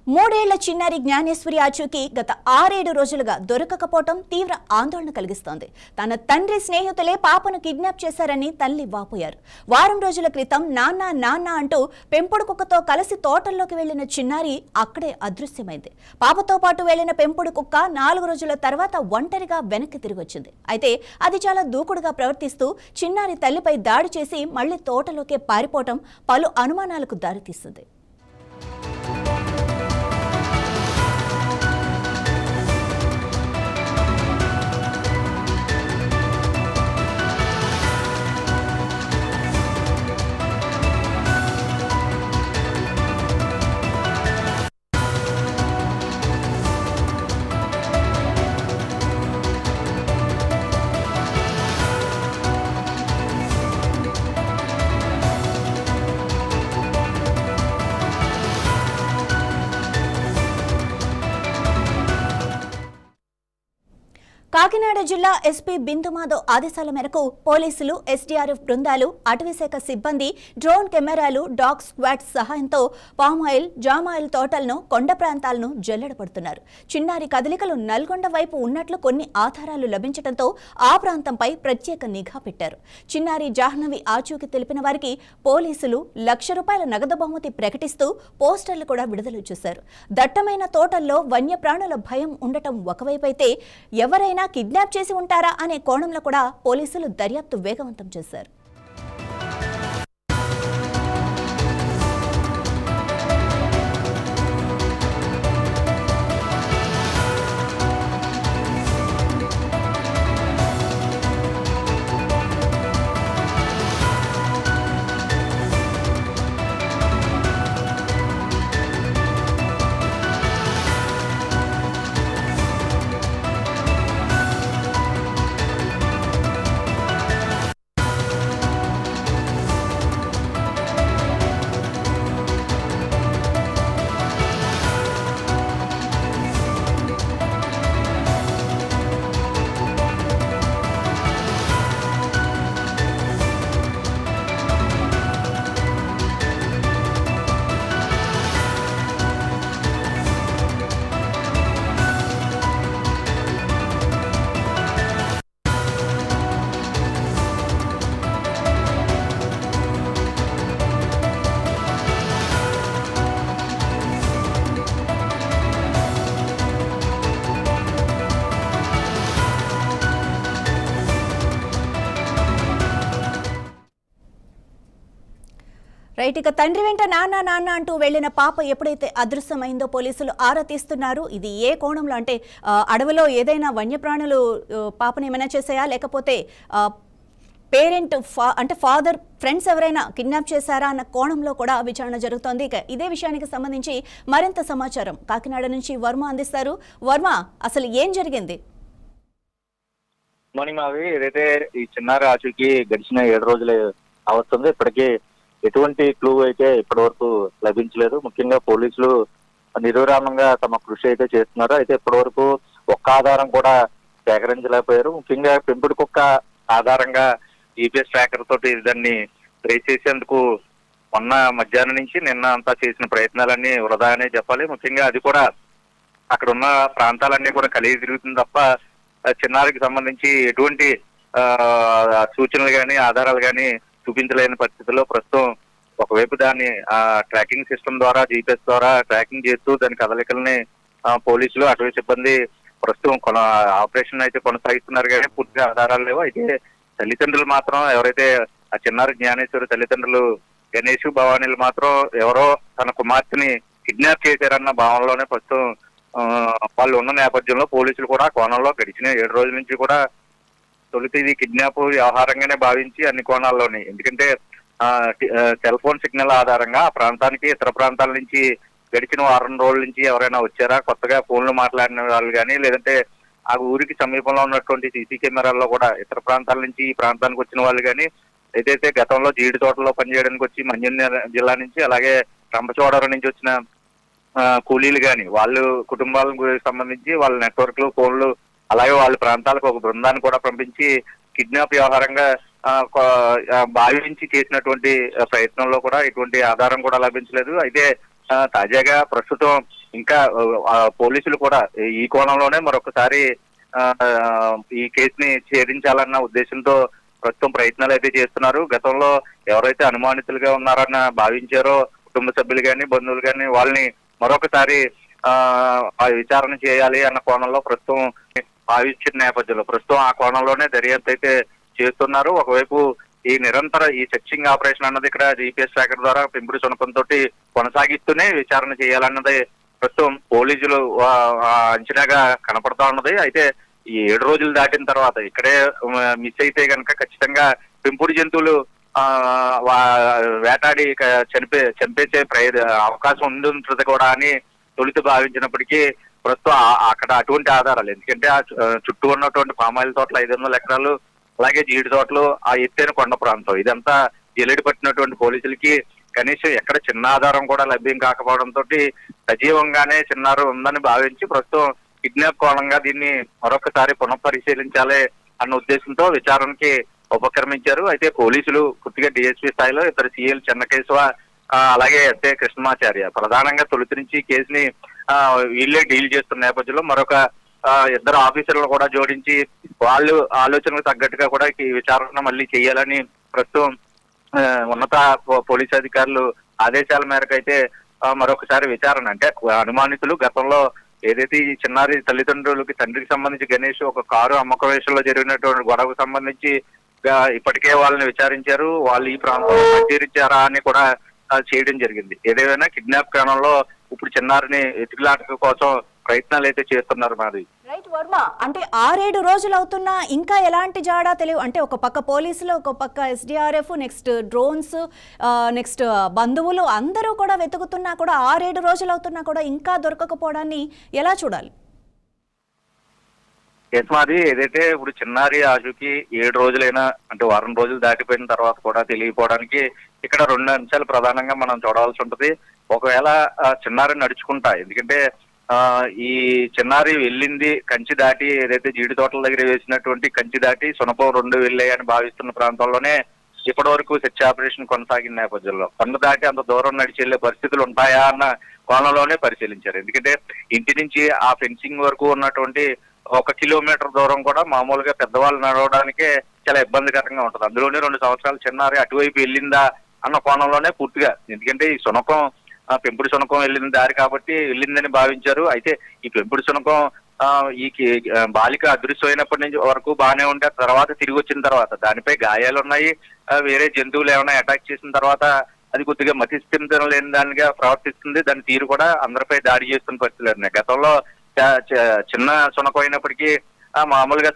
మూడేళ్ల చిన్నారి జ్ఞానేశ్వరి ఆచూకీ గత 6-7 రోజులుగా దొరకకపోవటం తీవ్ర ఆందోళన కలిగిస్తోంది. తన తండ్రి స్నేహితులే పాపను కిడ్నాప్ చేశారని తల్లి వాపోయారు. వారం రోజుల క్రితం నాన్న నాన్న అంటూ పెంపుడు కుక్కతో కలిసి తోటల్లోకి వెళ్లిన చిన్నారి అక్కడే అదృశ్యమైంది. పాపతో పాటు వెళ్లిన పెంపుడు కుక్క 4 రోజుల తర్వాత ఒంటరిగా వెనక్కి తిరిగొచ్చింది. అయితే అది చాలా దూకుడుగా ప్రవర్తిస్తూ చిన్నారి తల్లిపై దాడి చేసి మళ్లీ తోటలోకే పారిపోవటం పలు అనుమానాలకు దారితీస్తుంది. కాకినాడ జిల్లా ఎస్పీ బిందు మాధవ్ ఆదేశాల మేరకు పోలీసులు, ఎస్డీఆర్ఎఫ్ బృందాలు, అటవీశాఖ సిబ్బంది, డ్రోన్ కెమెరాలు, డాగ్ స్క్వాడ్ సహాయంతో పామాయిల్, జామాయిల్ తోటలను, కొండ ప్రాంతాలను జల్లెడపడుతున్నారు. చిన్నారి కదలికలు నల్గొండ వైపు ఉన్నట్లు కొన్ని ఆధారాలు లభించడంతో ఆ ప్రాంతంపై ప్రత్యేక నిఘా పెట్టారు. చిన్నారి జాహ్నవి ఆచూకీ తెలిపిన వారికి పోలీసులు ₹1,00,000 నగదు బహుమతి ప్రకటిస్తూ పోస్టర్లు కూడా విడుదల చేశారు. దట్టమైన తోటల్లో వన్యప్రాణుల భయం ఉండటం ఒకవైపైతే ఎవరైనా కిడ్నాప్ చేసి ఉంటారా అనే కోణంలో కూడా పోలీసులు దర్యాప్తు వేగవంతం చేశారు. రైట్, ఇక తండ్రి వెంట నాన్న నాన్న అంటూ వెళ్లిన పాప ఎప్పుడైతే అదృశ్యమైందో పోలీసులు ఆరా తీస్తున్నారు. ఇది ఏ కోణంలో అంటే అడవిలో ఏదైనా వన్యప్రాణులు పాపని ఏమైనా చేసాయా, లేకపోతే పేరెంట్ అంటే ఫాదర్ ఫ్రెండ్స్ ఎవరైనా కిడ్నాప్ చేశారా అన్న కోణంలో కూడా విచారణ జరుగుతోంది. ఇక ఇదే విషయానికి సంబంధించి మరింత సమాచారం కాకినాడ నుంచి వర్మ అందిస్తారు. వర్మ, అసలు ఏం జరిగింది? మార్నింగ్ మావి, ఏదైతే ఈ చిన్నారి ఆచూకీ గడిచిన 7 రోజులు అవుతుంది. ఇప్పటికీ ఎటువంటి క్లూ అయితే ఇప్పటి వరకు లభించలేదు. ముఖ్యంగా పోలీసులు నిర్విరామంగా తమ కృషి అయితే చేస్తున్నారు. అయితే ఇప్పటి వరకు ఒక్క ఆధారం కూడా సేకరించలేకపోయారు. ముఖ్యంగా పెంపుడు కుక్క ఆధారంగా జీపీఎస్ ట్రాకర్ తోటి దాన్ని ట్రేస్ చేసేందుకు మొన్న మధ్యాహ్నం నుంచి నిన్న అంతా చేసిన ప్రయత్నాలన్నీ వృధా అనే చెప్పాలి. ముఖ్యంగా అది కూడా అక్కడ ఉన్న ప్రాంతాలన్నీ కూడా కలిగి తిరుగుతుంది తప్ప చిన్నారికి సంబంధించి ఎటువంటి సూచనలు కానీ ఆధారాలు కానీ చూపించలేని పరిస్థితుల్లో ప్రస్తుతం ఒకవైపు దాన్ని ట్రాకింగ్ సిస్టమ్ ద్వారా, జీపీఎస్ ద్వారా ట్రాకింగ్ చేస్తూ దాని కదలికల్ని పోలీసులు, అటవీ సిబ్బంది ప్రస్తుతం ఆపరేషన్ అయితే కొనసాగిస్తున్నారు. కానీ పూర్తిగా ఆధారాలు లేవు. అయితే తల్లిదండ్రులు మాత్రం, ఎవరైతే ఆ చిన్నారి జ్ఞానేశ్వరి తల్లిదండ్రులు గణేష్, భవానీలు మాత్రం ఎవరో తన కుమార్తెని కిడ్నాప్ చేశారన్న భావనలోనే ప్రస్తుతం వాళ్ళు ఉన్న నేపథ్యంలో పోలీసులు కూడా కోణంలో గడిచిన 7 రోజుల నుంచి కూడా తొలిత ఇది కిడ్నాప్ వ్యవహారంగానే భావించి అన్ని కోణాల్లోని, ఎందుకంటే సెల్ ఫోన్ సిగ్నల్ ఆధారంగా ఆ ప్రాంతానికి ఇతర ప్రాంతాల నుంచి గడిచిన 6 రోజుల నుంచి ఎవరైనా వచ్చారా, కొత్తగా ఫోన్లు మాట్లాడిన వాళ్ళు కానీ, లేదంటే ఆ ఊరికి సమీపంలో ఉన్నటువంటి సీసీ కెమెరాల్లో కూడా ఇతర ప్రాంతాల నుంచి ఈ ప్రాంతానికి వచ్చిన వాళ్ళు కానీ, ఏదైతే గతంలో జీడి తోటలో పనిచేయడానికి వచ్చి మంజన్ జిల్లా నుంచి, అలాగే రంపచోడవరం నుంచి వచ్చిన కూలీలు కానీ, వాళ్ళు కుటుంబాలకు సంబంధించి వాళ్ళ నెట్వర్క్లు, ఫోన్లు, అలాగే వాళ్ళ ప్రాంతాలకు ఒక బృందాన్ని కూడా పంపించి కిడ్నాప్ వ్యవహారంగా భావించి చేసినటువంటి ప్రయత్నంలో కూడా ఎటువంటి ఆధారం కూడా లభించలేదు. అయితే తాజాగా ప్రస్తుతం ఇంకా పోలీసులు కూడా ఈ కోణంలోనే మరొకసారి ఈ కేసుని ఛేదించాలన్న ఉద్దేశంతో ప్రస్తుతం ప్రయత్నాలు అయితే చేస్తున్నారు. గతంలో ఎవరైతే అనుమానితులుగా ఉన్నారన్న భావించారో కుటుంబ సభ్యులు కానీ బంధువులు కానీ వాళ్ళని మరొకసారి విచారణ చేయాలి అన్న కోణంలో ప్రస్తుతం భావించిన నేపథ్యంలో ప్రస్తుతం ఆ కోణంలోనే దర్యాప్తు అయితే చేస్తున్నారు. ఒకవైపు ఈ నిరంతర ఈ సెర్చింగ్ ఆపరేషన్ అన్నది ఇక్కడ జీపీఎస్ ట్రాకర్ ద్వారా పెంపుడు శునకంతో కొనసాగిస్తూనే విచారణ చేయాలన్నది ప్రస్తుతం పోలీసులు అంచనాగా కనపడతా ఉన్నది. అయితే ఈ 7 రోజులు దాటిన తర్వాత ఇక్కడే మిస్ అయితే కనుక ఖచ్చితంగా పెంపుడు జంతువులు వేటాడి చంపేసే అవకాశం ఉంటుంది కూడా అని తొలిత భావించినప్పటికీ ప్రస్తుతం అక్కడ అటువంటి ఆధారాలు, ఎందుకంటే ఆ చుట్టూ ఉన్నటువంటి పామాయిల్ తోటలు 500 ఎకరాలు, అలాగే జీడి తోటలు, ఆ ఎత్తైన కొండ ప్రాంతం, ఇదంతా జల్లెడి పట్టినటువంటి పోలీసులకి కనీసం ఎక్కడ చిన్న ఆధారం కూడా లభ్యం కాకపోవడంతో సజీవంగానే చిన్నారు ఉందని భావించి ప్రస్తుతం కిడ్నాప్ కోణంగా దీన్ని మరొకసారి పునఃపరిశీలించాలి అన్న ఉద్దేశంతో విచారణకి ఉపక్రమించారు. అయితే పోలీసులు పూర్తిగా డిఎస్పీ స్థాయిలో ఇద్దరు సీఎల్ చెన్నకేశవ అలాగే ఎస్ఐ కృష్ణమాచార్య ప్రధానంగా తొలుత నుంచి కేసుని వీళ్ళే డీల్ చేస్తున్న నేపథ్యంలో మరొక ఇద్దరు ఆఫీసర్లు కూడా జోడించి వాళ్ళు ఆలోచనకు తగ్గట్టుగా కూడా ఈ విచారణ మళ్ళీ చేయాలని ప్రస్తుతం ఉన్నత పోలీసు అధికారులు ఆదేశాల మేరకు అయితే మరొకసారి విచారణ, అంటే అనుమానితులు గతంలో ఏదైతే ఈ చిన్నారి తల్లిదండ్రులకి తండ్రికి సంబంధించి గణేష్ ఒక కారు అమ్మక విషయంలో జరిగినటువంటి గొడవకు సంబంధించి ఇప్పటికే వాళ్ళని విచారించారు. వాళ్ళు ఈ ప్రాంతంలో పనిచేరించారా అని కూడా చేయడం జరిగింది. ఏదేమైనా కిడ్నాప్ క్రమంలో ఇప్పుడు చిన్నారిని ఎతుకులాట కోసం ప్రయత్నాలు అయితే చేస్తున్నారు. మాది రైట్ వర్మ, అంటే 6-7 రోజులు అవుతున్నా ఇంకా ఎలాంటి జాడా తెలియదు. అంటే ఒక పక్క పోలీసులు, ఒక పక్క ఎస్డిఆర్ఎఫ్, నెక్స్ట్ డ్రోన్స్, నెక్స్ట్ బంధువులు అందరూ కూడా వెతుకుతున్నా కూడా 6-7 రోజులు అవుతున్నా కూడా ఇంకా దొరకకపోవడాన్ని ఎలా చూడాలి? మాది ఏదైతే ఇప్పుడు చిన్నారి ఆశుకి 7 రోజులైనా అంటే వారం రోజులు దాటిపోయిన తర్వాత కూడా తెలియకపోవడానికి ఇక్కడ 2 అంశాలు ప్రధానంగా మనం చూడాల్సి ఉంటుంది. ఒకవేళ చిన్నారి నడుచుకుంటా, ఎందుకంటే ఈ చిన్నారి వెళ్ళింది కంచి దాటి, ఏదైతే జీడి తోటల దగ్గర వేసినటువంటి కంచి దాటి సునపం 2 వెళ్ళాయని భావిస్తున్న ప్రాంతంలోనే ఇప్పటి వరకు సెర్చ్ ఆపరేషన్ కొనసాగిన నేపథ్యంలో కొండ దాటి అంత దూరం నడిచి వెళ్లే పరిస్థితులు ఉంటాయా అన్న కోణంలోనే పరిశీలించారు. ఎందుకంటే ఇంటి నుంచి ఆ ఫెన్సింగ్ వరకు ఉన్నటువంటి 1 కిలోమీటర్ దూరం కూడా మామూలుగా పెద్దవాళ్ళు నడవడానికే చాలా ఇబ్బందికరంగా ఉంటుంది. అందులోనే 2 సంవత్సరాల చిన్నారి అటువైపు వెళ్ళిందా అన్న కోణంలోనే పూర్తిగా, ఎందుకంటే ఈ శునకం పెంపుడు శునకం వెళ్ళిన దారి కాబట్టి వెళ్ళిందని భావించారు. అయితే ఈ పెంపుడు శునకం ఈ బాలిక అదృశ్యమైనప్పటి నుంచి వరకు బాగానే ఉంటే తర్వాత తిరిగి వచ్చిన తర్వాత దానిపై గాయాలు ఉన్నాయి, వేరే జంతువులు ఏమైనా అటాక్ చేసిన తర్వాత అది కొద్దిగా మతిస్థిమితం లేని దానిగా ప్రవర్తిస్తుంది. దాని తీరు కూడా అందరిపై దాడి చేస్తున్న పరిస్థితులు ఉన్నాయి. గతంలో చిన్న శునకం అయినప్పటికీ మామూలుగా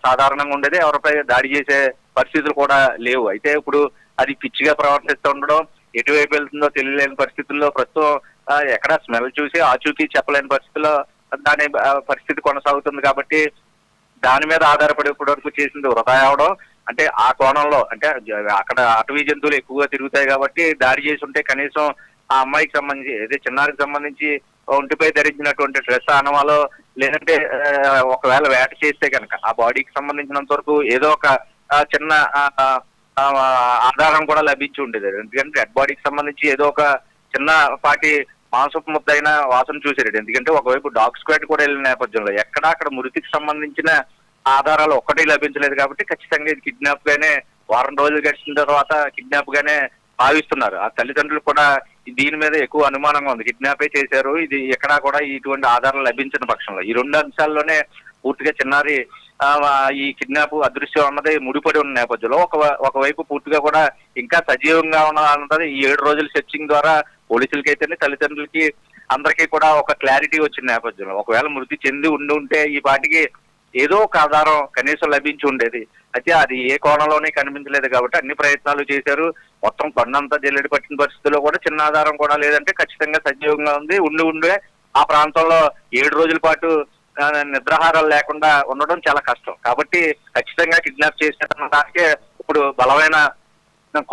సాధారణంగా ఉండేది, ఎవరిపై దాడి చేసే పరిస్థితులు కూడా లేవు. అయితే ఇప్పుడు అది పిచ్చిగా ప్రవర్తిస్తూ ఉండడం, ఎటువైపు వెళ్తుందో తెలియలేని పరిస్థితుల్లో ప్రస్తుతం ఎక్కడ స్మెల్ చూసి ఆచూకీ చెప్పలేని పరిస్థితుల్లో దాని పరిస్థితి కొనసాగుతుంది. కాబట్టి దాని మీద ఆధారపడి ఇప్పటి వరకు చేసింది వృధా అవడం, అంటే ఆ కోణంలో అంటే అక్కడ అటవీ జంతువులు ఎక్కువగా తిరుగుతాయి కాబట్టి దాడి చేసి ఉంటే కనీసం ఆ అమ్మాయికి సంబంధించి అదే చిన్నారికి సంబంధించి ఒంటిపై ధరించినటువంటి డ్రెస్ ఆనవాలో, లేదంటే ఒకవేళ వేట చేస్తే కనుక ఆ బాడీకి సంబంధించినంత వరకు ఏదో ఒక చిన్న ఆధారం కూడా లభించి ఉండేది. ఎందుకంటే డెడ్ బాడీకి సంబంధించి ఏదో ఒక చిన్న పాటి మాంసపు ముద్దైన వాసన చూసారు. ఎందుకంటే ఒకవైపు డాగ్ స్క్వాడ్ కూడా వెళ్ళిన నేపథ్యంలో ఎక్కడ అక్కడ మృతికి సంబంధించిన ఆధారాలు ఒక్కటి లభించలేదు. కాబట్టి ఖచ్చితంగా ఇది కిడ్నాప్ గానే, వారం రోజులు గడిచిన తర్వాత కిడ్నాప్ గానే భావిస్తున్నారు. ఆ తల్లిదండ్రులు కూడా దీని మీద ఎక్కువ అనుమానంగా ఉంది, కిడ్నాపే చేశారు, ఇది ఎక్కడా కూడా ఇటువంటి ఆధారాలు లభించిన పక్షంలో. ఈ 2 అంశాల్లోనే పూర్తిగా చిన్నారి ఈ కిడ్నాప్ అదృశ్యం అన్నది ముడిపడి ఉన్న నేపథ్యంలో ఒకవైపు పూర్తిగా కూడా ఇంకా సజీవంగా ఉన్నది. ఈ 7 రోజుల సెర్చింగ్ ద్వారా పోలీసులకైతేనే తల్లిదండ్రులకి అందరికీ కూడా ఒక క్లారిటీ వచ్చిన నేపథ్యంలో ఒకవేళ మృతి చెంది ఉంటే ఈ పాటికి ఏదో ఒక ఆధారం కనీసం లభించి ఉండేది. అయితే అది ఏ కోణంలోనే కనిపించలేదు కాబట్టి అన్ని ప్రయత్నాలు చేశారు. మొత్తం కొండంతా జల్లెడి పట్టిన పరిస్థితుల్లో కూడా చిన్న ఆధారం కూడా లేదంటే ఖచ్చితంగా సజీవంగా ఉంది. ఉండే ఆ ప్రాంతంలో 7 రోజుల పాటు నిద్రాహారాలు లేకుండా ఉండడం చాలా కష్టం. కాబట్టి ఖచ్చితంగా కిడ్నాప్ చేసిన దానికే ఇప్పుడు బలమైన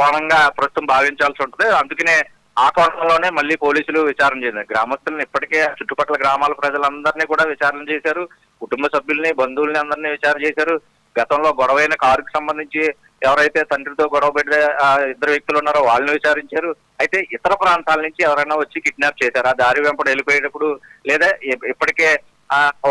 కోణంగా ప్రస్తుతం భావించాల్సి ఉంటుంది. అందుకనే ఆ కోణంలోనే మళ్ళీ పోలీసులు విచారణ చేశారు. గ్రామస్తులను ఇప్పటికే చుట్టుపక్కల గ్రామాల ప్రజలందరినీ కూడా విచారణ చేశారు, కుటుంబ సభ్యుల్ని బంధువుల్ని అందరినీ విచారణ చేశారు. గతంలో గొడవైన కారుకు సంబంధించి ఎవరైతే తండ్రితో గొడవ పెట్టే ఇద్దరు వ్యక్తులు ఉన్నారో వాళ్ళని విచారించారు. అయితే ఇతర ప్రాంతాల నుంచి ఎవరైనా వచ్చి కిడ్నాప్ చేశారా, దారి వెంపడి వెళ్ళిపోయేటప్పుడు, లేదా ఇప్పటికే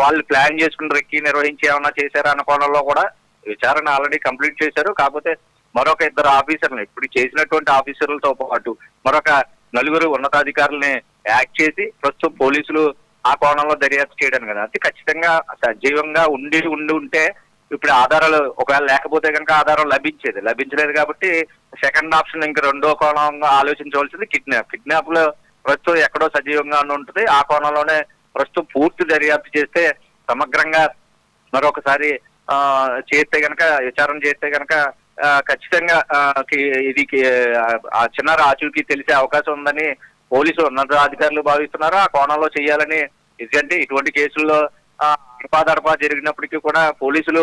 వాళ్ళు ప్లాన్ చేసుకుని రెక్కి నిర్వహించి ఏమన్నా చేశారా అన్న కోణంలో కూడా విచారణ ఆల్రెడీ కంప్లీట్ చేశారు. కాకపోతే మరొక ఇద్దరు ఆఫీసర్లు, ఇప్పుడు చేసినటువంటి ఆఫీసర్లతో పాటు మరొక నలుగురు ఉన్నతాధికారులని యాక్ట్ చేసి ప్రస్తుతం పోలీసులు ఆ కోణంలో దర్యాప్తు చేయడానికి కదా. అంటే ఖచ్చితంగా సజీవంగా ఉంటే ఇప్పుడు ఆధారాలు ఒకవేళ లేకపోతే కనుక ఆధారం లభించలేదు కాబట్టి సెకండ్ ఆప్షన్ ఇంకా రెండో కోణంగా ఆలోచించవలసింది కిడ్నాప్ లో ప్రస్తుతం ఎక్కడో సజీవంగా ఉంటుంది. ఆ కోణంలోనే ప్రస్తుతం పూర్తి దర్యాప్తు చేస్తే సమగ్రంగా మరొకసారి చేస్తే గనక విచారణ చేస్తే గనక ఖచ్చితంగా ఇది చిన్నారి ఆచూకీ తెలిసే అవకాశం ఉందని పోలీసు ఉన్నతాధికారులు భావిస్తున్నారు. ఆ కోణంలో చేయాలని, ఎందుకంటే ఇటువంటి కేసుల్లో అడపా జరిగినప్పటికీ కూడా పోలీసులు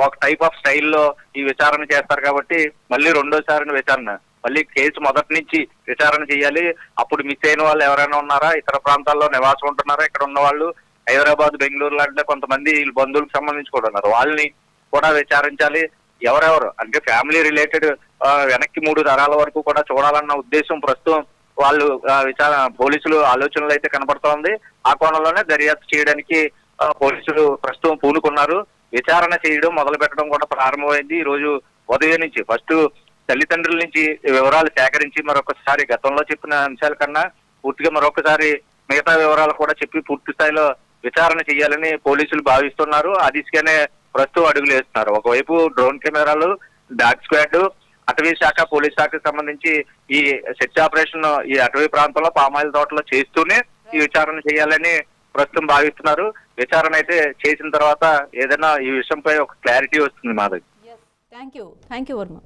ఒక టైప్ ఆఫ్ స్టైల్లో ఈ విచారణ చేస్తారు కాబట్టి మళ్ళీ రెండోసారి విచారణ, మళ్ళీ కేసు మొదటి నుంచి విచారణ చేయాలి. అప్పుడు మిస్ అయిన వాళ్ళు ఎవరైనా ఉన్నారా, ఇతర ప్రాంతాల్లో నివాసం ఉంటున్నారా, ఇక్కడ ఉన్న వాళ్ళు హైదరాబాద్, బెంగళూరు లాంటి కొంతమంది బంధువులకు సంబంధించి కూడా ఉన్నారు, వాళ్ళని కూడా విచారించాలి. ఎవరెవరు అంటే ఫ్యామిలీ రిలేటెడ్ వెనక్కి 3 తరాల వరకు కూడా చూడాలన్న ఉద్దేశం ప్రస్తుతం వాళ్ళు పోలీసులు ఆలోచనలు అయితే కనబడుతోంది. ఆ కోణంలోనే దర్యాప్తు చేయడానికి పోలీసులు ప్రస్తుతం పూనుకున్నారు. విచారణ చేయడం మొదలు పెట్టడం కూడా ప్రారంభమైంది. ఈ రోజు ఉదయం నుంచి ఫస్ట్ తల్లిదండ్రుల నుంచి వివరాలు సేకరించి మరొకసారి గతంలో చెప్పిన అంశాల కన్నా పూర్తిగా మరొకసారి మిగతా వివరాలు కూడా చెప్పి పూర్తి స్థాయిలో విచారణ చేయాలని పోలీసులు భావిస్తున్నారు. ఆ దిశగానే ప్రస్తుతం అడుగులు వేస్తున్నారు. ఒకవైపు డ్రోన్ కెమెరాలు, డాగ్ స్క్వాడ్, అటవీ శాఖ, పోలీస్ శాఖకు సంబంధించి ఈ సెర్చ్ ఆపరేషన్ ఈ అటవీ ప్రాంతంలో పామాయిల్ తోటలో చేస్తూనే ఈ విచారణ చేయాలని ప్రస్తుతం భావిస్తున్నారు. విచారణ అయితే చేసిన తర్వాత ఏదైనా ఈ విషయంపై ఒక క్లారిటీ వస్తుంది. Madhavi, thank you Varma.